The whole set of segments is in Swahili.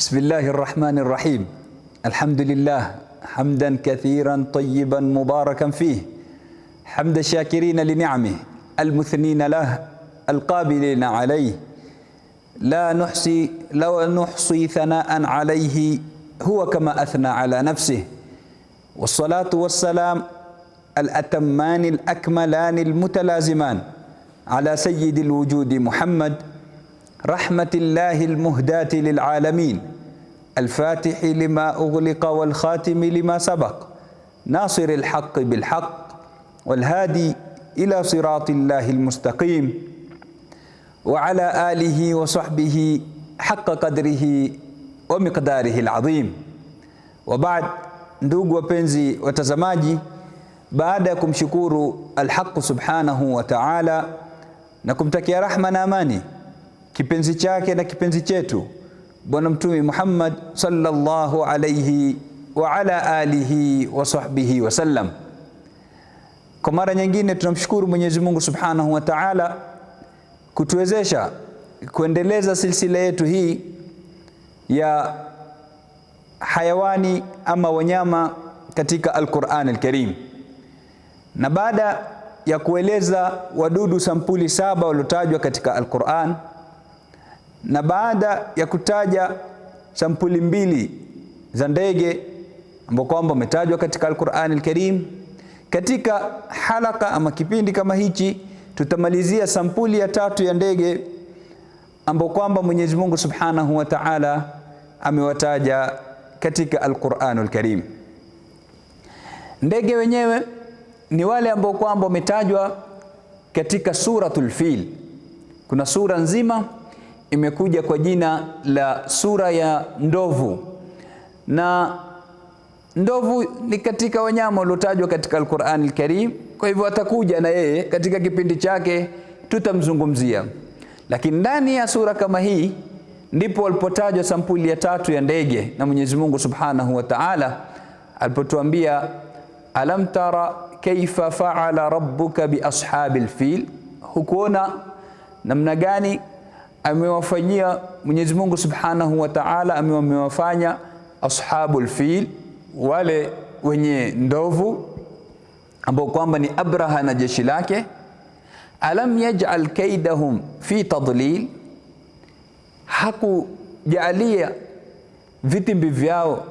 بسم الله الرحمن الرحيم. الحمد لله حمدا كثيرا طيبا مباركا فيه، حمد الشاكرين لنعمه المثنين له القابلين عليه، لا نحصي ثناء عليه هو كما أثنى على نفسه. والصلاة والسلام الأتمان الأكملان المتلازمان على سيد الوجود محمد، رحمة الله المهداة للعالمين، الفاتح لما أغلق والخاتم لما سبق، ناصر الحق بالحق والهادي إلى صراط الله المستقيم، وعلى آله وصحبه حق قدره ومقداره العظيم. وبعد، ndugu wapenzi watazamaji, baada ya kumshukuru Al-Haq subhanahu wa ta'ala na kumtakia rahma na amani kipenzi chake na kipenzi chetu Bwana Mtume Muhammad sallallahu alayhi wa ala alihi wa sahbihi wa sallam, kwa mara nyingine tunamshukuru Mwenyezi Mungu subhanahu wa ta'ala kutuwezesha kuendeleza silsila yetu hii ya hayawani ama wanyama katika Al-Qur'an Al-Karim. Na baada ya kueleza wadudu sampuli 7 waliotajwa katika Al-Qur'an, na baada ya kutaja sampuli 2 za ndege ambao kwamba umetajwa katika Al-Qur'an Al-Karim, katika halaka ama kipindi kama hichi tutamalizia sampuli ya 3 ya ndege ambao kwamba Mwenyezi Mungu Subhanahu wa Ta'ala amewataja katika Al-Qur'an Al-Karim. Ndege wenyewe ni wale ambao kwamba wametajwa katika suratul Fil. Kuna sura nzima imekuja kwa jina la sura ya ndovu, na ndovu ni katika wanyama waliotajwa katika Al-Qur'an Al-Karim. Kwa hivyo atakuja na yeye katika kipindi chake tutamzungumzia, lakini ndani ya sura kama hii ndipo walipotajwa sampuli ya 3 ya ndege na Mwenyezi Mungu Subhanahu wa Ta'ala alipotuambia, alam tara kaifa fa'ala rabbuka bi ashabil fil, hukuona namna gani amewafanyia Mwenyezi Mungu Subhanahu wa Ta'ala, amewafanya ashabul fil, wale wenye ndovu ambao kwamba ni Abraha na jeshi lake. Alam yaj'al kaidahum fi tadlil, hakujalia vitimbi vyao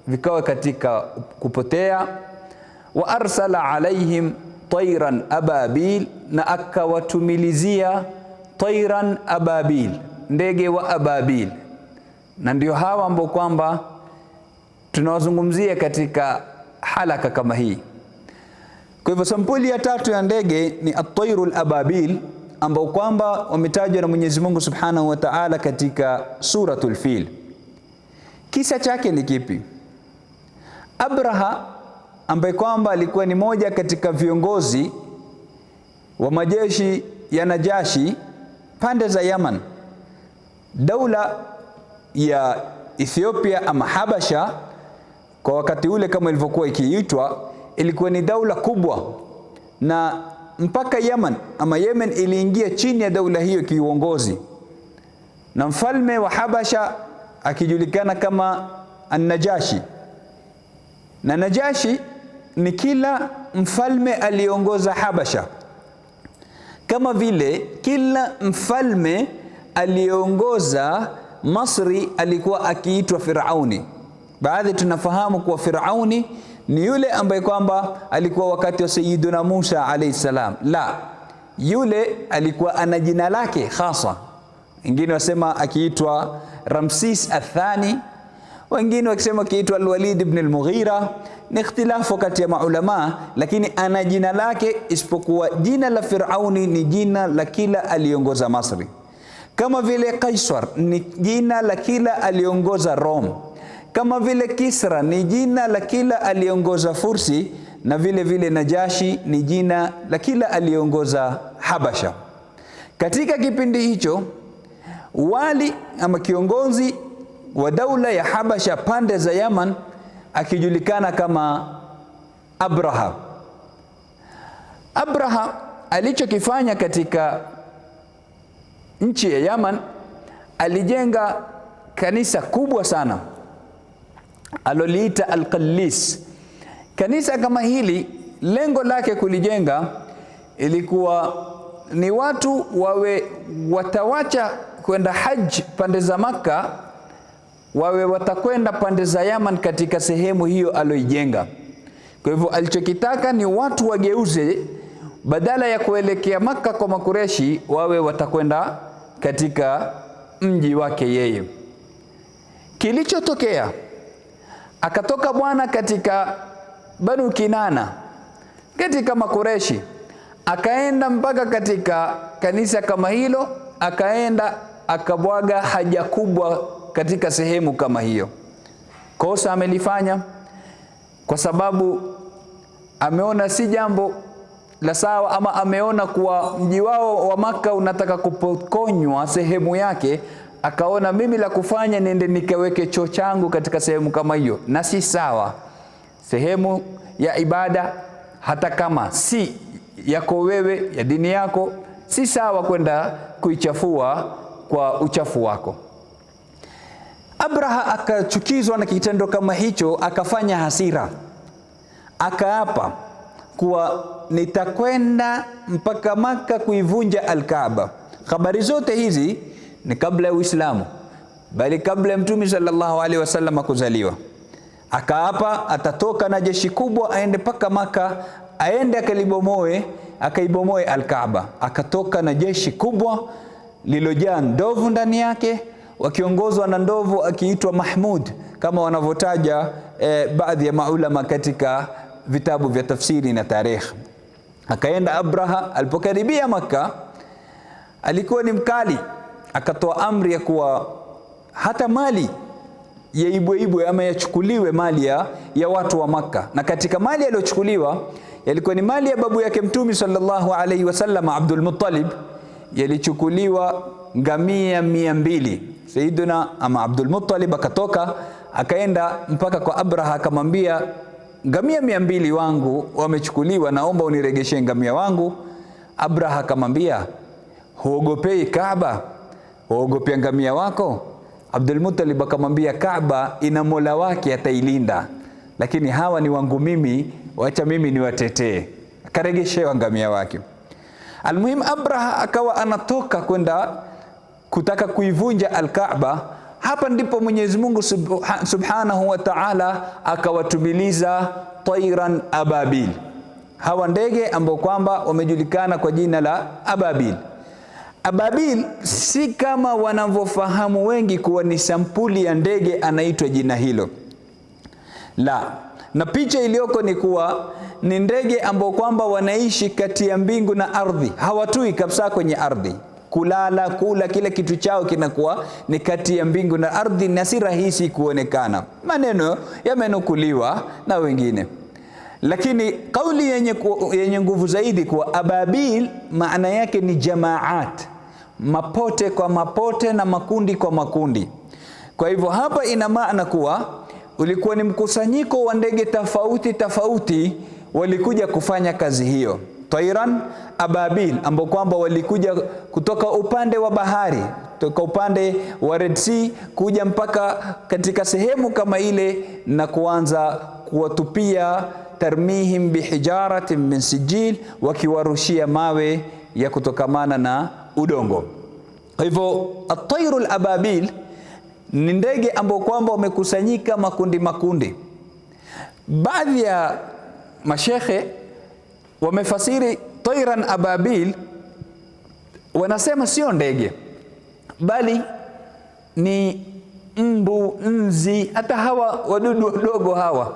vikawa katika kupotea. Wa arsala alaihim tayran ababil, na akawatumilizia tayran ababil, ndege wa ababil. Na ndio hawa ambao kwamba tunawazungumzia katika halaka kama hii. Kwa hivyo sampuli ya 3 ya ndege ni at-tayrul ababil ambao kwamba wametajwa na Mwenyezi Mungu Subhanahu wa Ta'ala katika suratul Fil. Kisa chake ni kipi? Abraha ambaye kwamba alikuwa ni moja katika viongozi wa majeshi ya Najashi pande za Yaman, daula ya Ethiopia ama Habasha kwa wakati ule kama ilivyokuwa ikiitwa, ilikuwa ni daula kubwa, na mpaka Yaman ama Yemen iliingia chini ya daula hiyo kiuongozi, na mfalme wa Habasha akijulikana kama An-Najashi. Na Najashi ni kila mfalme aliongoza Habasha, kama vile kila mfalme aliongoza Masri alikuwa akiitwa Firauni. Baadhi tunafahamu kuwa Firauni ni yule ambaye kwamba alikuwa wakati wa Sayyiduna Musa alayhi salam. La, yule alikuwa ana jina lake hasa. Wengine wasema akiitwa Ramsis Athani, wengine wakisema akiitwa Al-Walid ibn al-Mughira. Ni ikhtilafu kati ya maulama, lakini ana jina lake, isipokuwa jina la Firauni ni jina la kila aliongoza Masri. Kama vile Kaisar ni jina la kila aliongoza Rome, kama vile Kisra ni jina la kila aliongoza Fursi, na vile vile Najashi ni jina la kila aliongoza Habasha. Katika kipindi hicho, wali ama kiongozi wa daula ya Habasha pande za Yaman akijulikana kama Abraha. Abraha alichokifanya katika nchi ya Yaman, alijenga kanisa kubwa sana aloliita Al-Qallis. Kanisa kama hili lengo lake kulijenga ilikuwa ni watu wawe watawacha kwenda haji pande za Makka, wawe watakwenda pande za Yaman katika sehemu hiyo aloijenga. Kwa hivyo alichokitaka ni watu wageuze, badala ya kuelekea Makka kwa Makureshi, wawe watakwenda katika mji wake yeye. Kilichotokea, akatoka bwana katika Banu Kinana katika Makureshi, akaenda mpaka katika kanisa kama hilo, akaenda akabwaga haja kubwa katika sehemu kama hiyo. Kosa amelifanya kwa sababu ameona si jambo la sawa, ama ameona kuwa mji wao wa Makka unataka kupokonywa sehemu yake, akaona mimi la kufanya niende nikaweke choo changu katika sehemu kama hiyo, na si sawa. Sehemu ya ibada hata kama si yako wewe, ya dini yako, si sawa kwenda kuichafua kwa uchafu wako. Abraha akachukizwa na kitendo kama hicho, akafanya hasira, akaapa kuwa nitakwenda mpaka Makka kuivunja Al-Kaaba. Habari zote hizi ni kabla ya Uislamu, bali kabla ya Mtume sallallahu alaihi wasallam kuzaliwa. Akaapa atatoka na jeshi kubwa aende mpaka Makka, aende akaibomoe Al-Kaaba. Akatoka na jeshi kubwa lilojaa ndovu ndani yake, wakiongozwa na ndovu akiitwa Mahmud, kama wanavyotaja baadhi ya maulama katika vitabu vya tafsiri na tarikh. Akaenda Abraha, alipokaribia Makka alikuwa ni mkali, akatoa amri ya kuwa hata mali yaibwe ama yachukuliwe mali ya watu wa Makka. Na katika mali yaliyochukuliwa yalikuwa ni mali ya babu yake Mtume sallallahu alaihi wasallam Abdul Muttalib. Yalichukuliwa ngamia 200. Sayyiduna ama Abdul Muttalib akatoka akaenda mpaka kwa Abraha, akamwambia ngamia 200 wangu wamechukuliwa, naomba uniregeshe ngamia wangu. Abraha akamwambia, huogopei Kaaba? Huogopea ngamia wako? Abdul Muttalib akamwambia, Kaaba ina Mola wake atailinda, lakini hawa ni wangu mimi, wacha mimi niwatetee. Akaregeshewa ngamia wake. Almuhim, Abraha akawa anatoka kwenda kutaka kuivunja Al-Kaaba. Hapa ndipo Mwenyezi Mungu Subhanahu wa Ta'ala akawatumiliza tairan ababil, hawa ndege ambao kwamba wamejulikana kwa jina la ababil. Ababil si kama wanavyofahamu wengi kuwa ni sampuli ya ndege anaitwa jina hilo, la. Na picha iliyoko ni kuwa ni ndege ambao kwamba wanaishi kati ya mbingu na ardhi, hawatui kabisa kwenye ardhi. Kula kile kitu chao kinakuwa ni kati ya mbingu na ardhi, na si rahisi kuonekana. Maneno yamenukuliwa na wengine, lakini kauli yenye nguvu zaidi kuwa ababil maana yake ni jamaat, mapote kwa mapote na makundi kwa makundi. Kwa hivyo hapa ina maana kuwa ulikuwa ni mkusanyiko wa ndege tofauti tofauti walikuja kufanya kazi hiyo. Tairan ababil ambao kwamba walikuja kutoka upande wa bahari, kutoka upande wa Red Sea kuja mpaka katika sehemu kama ile na kuanza kuwatupia tarmihim bihijaratin min sijil, wakiwarushia mawe ya kutokamana na udongo. Kwa hivyo at-tairul ababil ni ndege ambao kwamba wamekusanyika makundi makundi. Baadhi ya mashekhe wamefasiri tairan ababil, wanasema sio ndege bali ni mbu, nzi, hata hawa wadudu wadogo hawa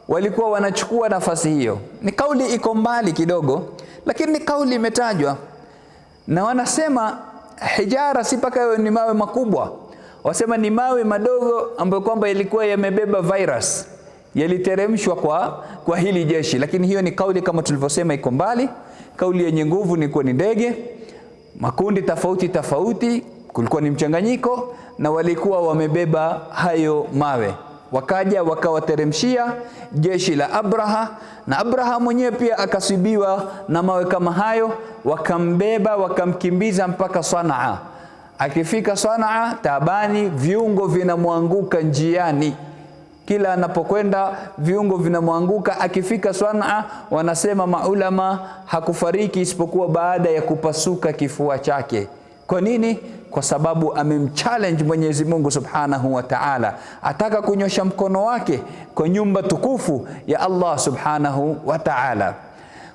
walikuwa wanachukua nafasi hiyo. Ni kauli iko mbali kidogo, lakini ni kauli imetajwa. Na wanasema hijara si paka ni mawe makubwa, wasema ni mawe madogo ambayo kwamba yalikuwa yamebeba virus, yaliteremshwa kwa hili jeshi. Lakini hiyo ni kauli kama tulivyosema iko mbali. Kauli yenye nguvu ni kuwa ni ndege, makundi tofauti tofauti, kulikuwa ni mchanganyiko, na walikuwa wamebeba hayo mawe. Wakaja wakawateremshia jeshi la Abraha, na Abraha mwenyewe pia akasibiwa na mawe kama hayo, wakambeba wakamkimbiza mpaka Sanaa. Akifika Sanaa taabani, viungo vinamwanguka njiani, kila anapokwenda viungo vinamwanguka. Akifika Sanaa, wanasema maulama hakufariki isipokuwa baada ya kupasuka kifua chake. Kwa nini? Kwa sababu amemchallenge Mwenyezi Mungu Subhanahu wa Ta'ala, ataka kunyosha mkono wake kwa nyumba tukufu ya Allah Subhanahu wa Ta'ala.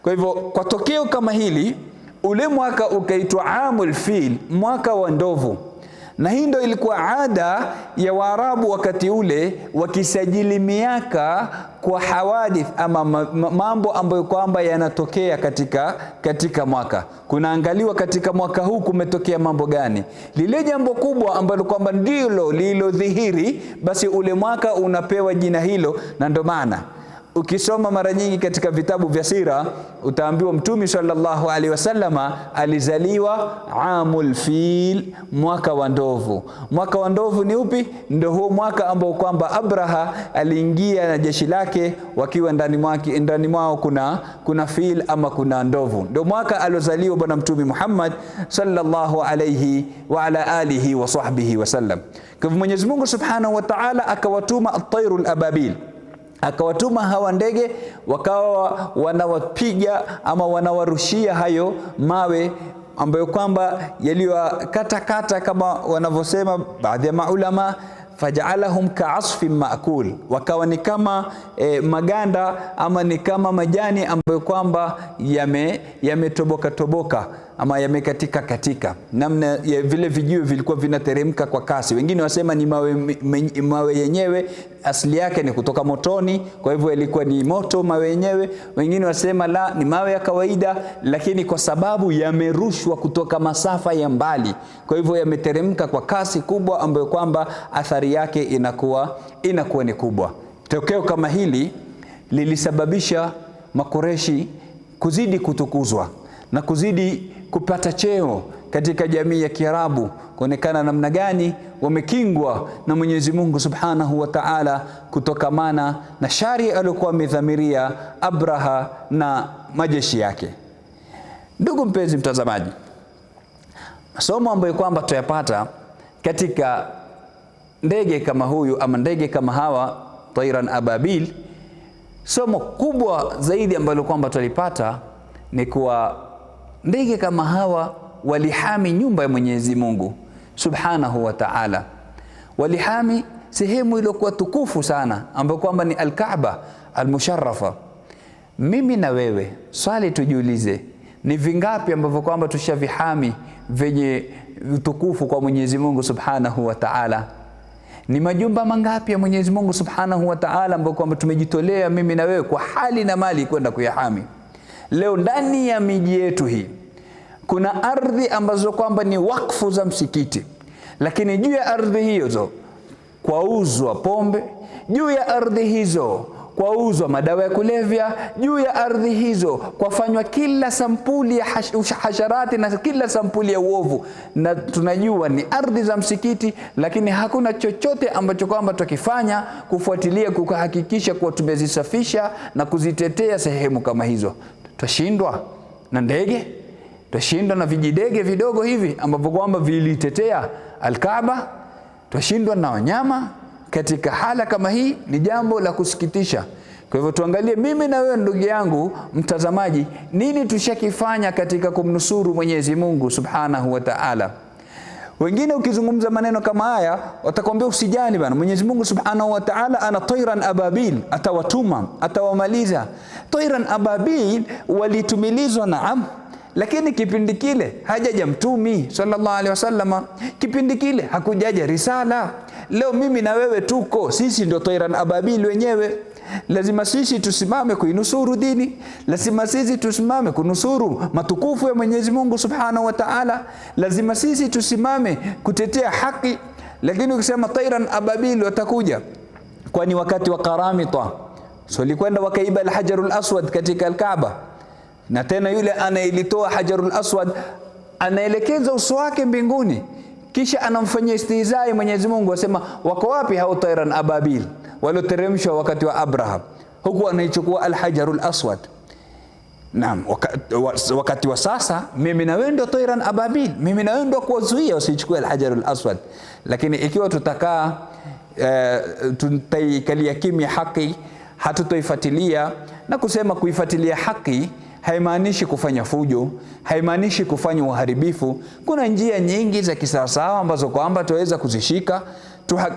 Kwa hivyo kwa tokeo kama hili, ule mwaka ukaitwa Amul Fil, mwaka wa ndovu. Na hii ndio ilikuwa ada ya Waarabu wakati ule, wakisajili miaka kwa hawadith ama mambo ambayo kwamba yanatokea katika mwaka. Kunaangaliwa katika mwaka huu kumetokea mambo gani. Lile jambo kubwa ambalo kwamba ndilo lilodhihiri, basi ule mwaka unapewa jina hilo. Na ndio maana ukisoma mara nyingi katika vitabu vya sira utaambiwa Mtume sallallahu alaihi wasallama alizaliwa Amul Fil, mwaka wa ndovu. Mwaka wa ndovu ni upi? Ndio huo mwaka ambao kwamba Abraha aliingia na jeshi lake wakiwa ndani mwao kuna fil ama kuna ndovu. Ndio mwaka alozaliwa bwana Mtume Muhammad sallallahu alaihi wa ala alihi wa sahbihi wasallam. Kwa hivyo Mwenyezi Mungu Subhanahu wa Ta'ala akawatuma at-tayrul ababil, akawatuma hawa ndege wakawa wanawapiga ama wanawarushia hayo mawe ambayo kwamba yaliwakatakata, kama wanavyosema baadhi ya maulama, faj'alahum ka'asfin ma'kul, wakawa ni kama maganda ama ni kama majani ambayo kwamba yametoboka ama yamekatika namna ya vile vijiwe vilikuwa vinateremka kwa kasi. Wengine wasema ni mawe yenyewe asili yake ni kutoka motoni, kwa hivyo ilikuwa ni moto mawe yenyewe. Wengine wasema la, ni mawe ya kawaida, lakini kwa sababu yamerushwa kutoka masafa ya mbali, kwa hivyo yameteremka kwa kasi kubwa ambayo kwamba athari yake inakuwa ni kubwa. Tokeo kama hili lilisababisha Makureshi kuzidi kutukuzwa na kuzidi kupata cheo katika jamii ya Kiarabu, kuonekana namna gani wamekingwa na Mwenyezi Mungu Subhanahu wa Ta'ala kutokamana na shari aliyokuwa amedhamiria Abraha na majeshi yake. Ndugu mpenzi mtazamaji, masomo ambayo kwamba tuyapata katika ndege kama huyu ama ndege kama hawa tayran ababil, somo kubwa zaidi ambalo kwamba tulipata ni kuwa ndege kama hawa walihami nyumba ya Mwenyezi Mungu Subhanahu wa Ta'ala, walihami sehemu iliyokuwa tukufu sana ambayo kwamba ni Al-Kaaba Al-Musharrafa. Mimi na wewe swali tujiulize, ni vingapi ambavyo kwamba tushavihami venye utukufu kwa Mwenyezi Mungu Subhanahu wa Ta'ala? Ni majumba mangapi ya Mwenyezi Mungu Subhanahu wa Ta'ala ambayo kwamba tumejitolea mimi na wewe kwa hali na mali kwenda kuyahami? Leo ndani ya miji yetu hii kuna ardhi ambazo kwamba ni wakfu za msikiti, lakini juu ya ardhi hizo kwauzwa pombe, juu ya ardhi hizo kwauzwa madawa ya kulevya, juu ya ardhi hizo kwafanywa kila sampuli ya hasharati na kila sampuli ya uovu. Na tunajua ni ardhi za msikiti, lakini hakuna chochote ambacho kwamba tukifanya kufuatilia kuhakikisha kuwa tumezisafisha na kuzitetea sehemu kama hizo. Twashindwa na ndege, twashindwa na vijidege vidogo hivi ambavyo kwamba vilitetea Al-Kaaba, twashindwa na wanyama. Katika hala kama hii ni jambo la kusikitisha. Kwa hivyo tuangalie mimi na wewe ndugu yangu mtazamaji, nini tushakifanya katika kumnusuru Mwenyezi Mungu Subhanahu wa Ta'ala. Wengine ukizungumza maneno kama haya watakwambia usijali bana, Mwenyezi Mungu Subhanahu wa Ta'ala ana tayran ababil, atawatuma, atawamaliza. Tayran ababil walitumilizwa, naam, lakini kipindi kile hajaja mtumi sallallahu alaihi wasallam, kipindi kile hakujaja risala. Leo mimi na wewe tuko sisi ndio tayran ababil wenyewe. Lazima sisi tusimame kuinusuru dini, lazima sisi tusimame kunusuru matukufu ya Mwenyezi Mungu Subhanahu wa Ta'ala, lazima sisi tusimame kutetea haki. Lakini ukisema tayran ababil watakuja, kwani wakati wa Karamita so walikwenda wakaiba al-Hajarul Aswad katika Al-Kaaba, na tena yule anayelitoa Hajarul Aswad anaelekeza uso wake mbinguni, kisha anamfanyia istihzai Mwenyezi Mungu, asema wako wapi hao tayran ababil walioteremshwa wakati wa Abraham, huku anaichukua al-Hajarul Aswad. Naam, wakati wa sasa mimi na wewe ndio tayran ababil, mimi na wewe ndio kuwazuia usichukue al-hajarul aswad. Lakini ikiwa tutakaa tutaikalia kimya haki, hatutoifuatilia, na kusema kuifuatilia haki haimaanishi kufanya fujo, haimaanishi kufanya uharibifu. Kuna njia nyingi za kisawasawa ambazo kwamba tuweza kuzishika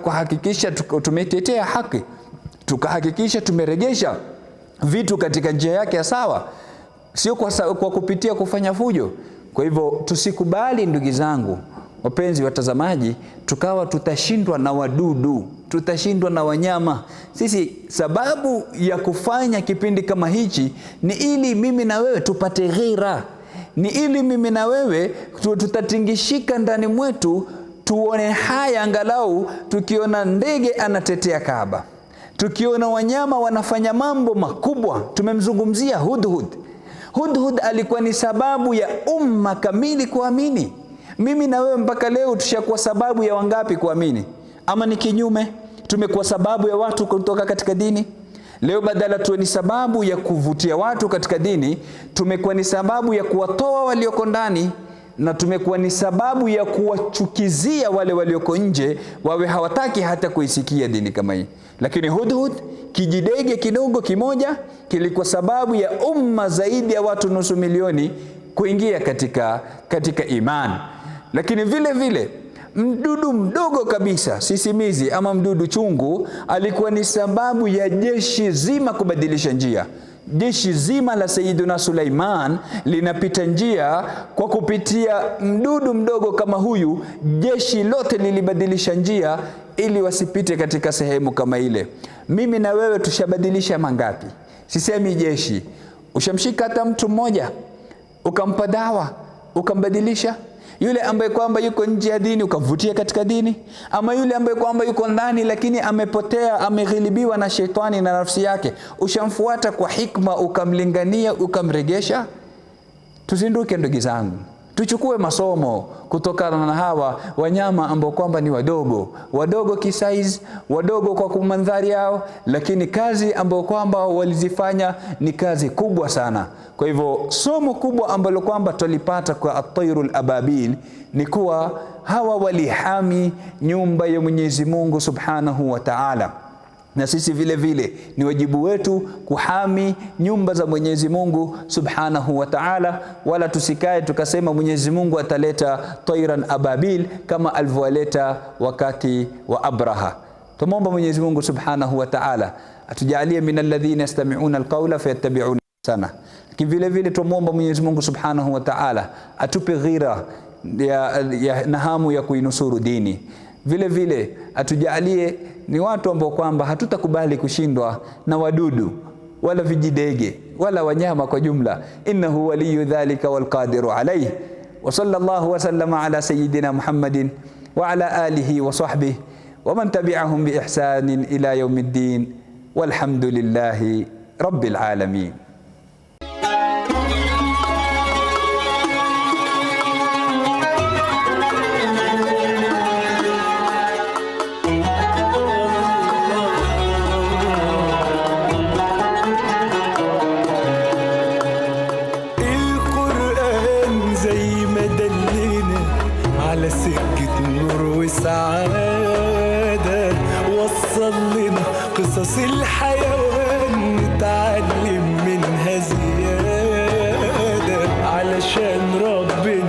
kuhakikisha tumetetea haki, tukahakikisha tumerejesha vitu katika njia yake ya sawa, sio kwa kupitia kufanya fujo. Kwa hivyo tusikubali, ndugu zangu wapenzi watazamaji, tukawa tutashindwa na wadudu, tutashindwa na wanyama. Sisi sababu ya kufanya kipindi kama hichi ni ili mimi na wewe tupate ghira, ni ili mimi na wewe tutatingishika ndani mwetu, tuone haya angalau tukiona ndege anatetea Kaaba, tukiona wanyama wanafanya mambo makubwa. Tumemzungumzia Hudhud. Hudhud alikuwa ni sababu ya umma kamili kuamini. Mimi na wewe mpaka leo tushakuwa sababu ya wangapi kuamini? Ama ni kinyume, tumekuwa sababu ya watu kutoka katika dini. Leo badala tuwe ni sababu ya kuvutia watu katika dini, tumekuwa ni sababu ya kuwatoa walioko ndani, na tumekuwa ni sababu ya kuwachukizia wale walioko nje, wawe hawataki hata kuisikia dini kama hii. Lakini Hudhud, kijidege kidogo kimoja, kilikuwa sababu ya umma zaidi ya watu nusu milioni kuingia katika imani. Lakini vile vile mdudu mdogo kabisa, sisimizi ama mdudu chungu, alikuwa ni sababu ya jeshi zima kubadilisha njia. Jeshi zima la Sayyiduna Sulaiman linapita njia kwa kupitia mdudu mdogo kama huyu. Jeshi lote lilibadilisha njia ili wasipite katika sehemu kama ile. Mimi na wewe tushabadilisha mangapi? Sisemi jeshi. Ushamshika hata mtu mmoja ukampa dawa ukambadilisha? Yule ambaye kwamba yuko nje ya dini ukavutia katika dini, ama yule ambaye kwamba yuko ndani lakini amepotea, ameghilibiwa na shetani na nafsi yake, ushamfuata kwa hikma, ukamlingania, ukamregesha? Tuzinduke ndugu zangu, tuchukue masomo kutokana na hawa wanyama ambao kwamba ni wadogo kisize, wadogo kwa mandhari yao, lakini kazi ambao kwamba walizifanya ni kazi kubwa sana. Kwa hivyo somo kubwa ambalo kwamba tulipata kwa at-tayrul ababil ni kuwa hawa walihami nyumba ya Mwenyezi Mungu Subhanahu wa Ta'ala, na sisi vile vile ni wajibu wetu kuhami nyumba za Mwenyezi Mungu Subhanahu wa Ta'ala. Wala tusikae tukasema Mwenyezi Mungu ataleta tayran ababil kama alivyoleta wakati wa Abraha. Tumomba Mwenyezi Mungu Subhanahu wa Ta'ala atujalie min alladhina yastami'una alqawla fayattabi'una ahsana. Lakini vile vile tumomba Mwenyezi Mungu Subhanahu wa Ta'ala atupe ghira na hamu ya kuinusuru dini. Vile vile atujalie ni watu ambao kwamba hatutakubali kushindwa na wadudu wala vijidege wala wanyama kwa jumla. Innahu waliyu dhalika wal qadiru alayhi. Wa sallallahu wa sallama ala sayyidina Muhammadin wa ala alihi wa sahbihi wa man tabi'ahum bi ihsanin ila yawmiddin, walhamdulillahi rabbil alamin. سكة نور وسعادة وصل لنا قصص الحيوان نتعلم منها زيادة علشان ربنا